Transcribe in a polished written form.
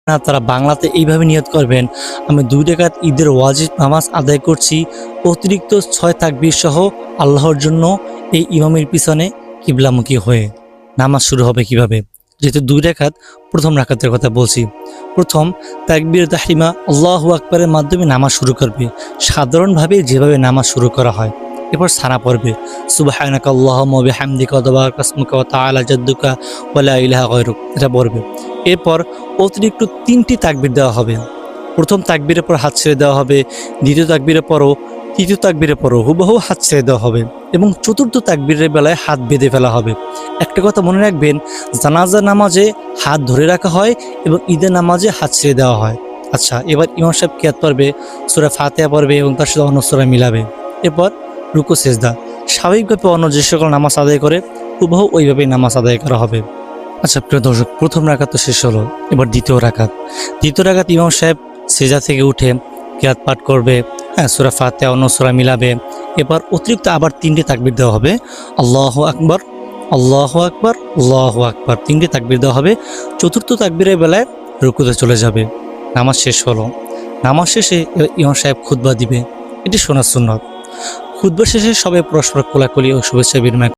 না, তারা বাংলাতে এইভাবে নিয়ত করবেন, আমি 2 রাকাত ঈদের ওয়াজিব নামাজ আদায় করছি অতিরিক্ত 6 তাকবীর সহ আল্লাহর জন্য এই ইমামের পিছনে কিবলামুখী হয়ে। নামাজ শুরু হবে কিভাবে? যেহেতু 2 রাকাত, প্রথম রাকাতের কথা বলছি। প্রথম তাকবীর তাহরিমা আল্লাহু আকবারের মাধ্যমে নামাজ শুরু করবে, সাধারণভাবে যেভাবে নামাজ শুরু করা হয়। এরপর সানা পড়বে, সুবহানাকা আল্লাহুম্মা ওয়া বিহামদিকা ওয়া তাবারাকা ইসমুকা ওয়া তাআলা জাদ্দুকা ওয়া লা ইলাহা গায়রুক, এটা পড়বে। এরপর অতিরিক্ত 3টি তাকবীর দেওয়া হবে। প্রথম তাকবীরের পর হাত ছেড়ে দেওয়া হবে, দ্বিতীয় তাকবীরের পরও, তৃতীয় তাকবীরের পরও হুবহু হাত ছেড়ে দেওয়া হবে এবং চতুর্থ তাকবীরের বেলায় হাত বেঁধে ফেলা হবে। একটা কথা মনে রাখবেন, জানাজা নামাজে হাত ধরে রাখা হয় এবং ঈদের নামাজে হাত ছেড়ে দেওয়া হয়। আচ্ছা, এবার ইমাম সাহেব কিরাত পড়বে, সূরা ফাতিহা পড়বে এবং তার সাথে অন্য সূরা মিলাবে। এরপর রুকু সেজদা, স্বাভাবিকভাবে অন্য যে সকল নামাজ আদায় করে হুবহু ওইভাবেই নামাজ আদায় করা হবে। আচ্ছা প্রিয় দর্শক, প্রথম রাকাত তো শেষ হলো, এবার দ্বিতীয় রাকাত। দ্বিতীয় রাকাত ইমাম সাহেব সেজদা থেকে উঠে কিরাত পাঠ করবে, সূরা ফাতিহা অন্য সূরা মিলাবে। এবার অতিরিক্ত আবার 3টি তাকবীর দেওয়া হবে, আল্লাহু আকবার, আল্লাহু আকবার, আল্লাহু আকবার, 3টি তাকবীর দেওয়া হবে। চতুর্থ তাকবীরের বেলায় রুকুতে চলে যাবে। নামাজ শেষ হলো। নামাজ শেষে ইমাম সাহেব খুতবা দিবে, এটি শোনা সুন্নত। খুতবা শেষে সবাই পরস্পর কোলাকুলি ও শুভেচ্ছা বিনিময়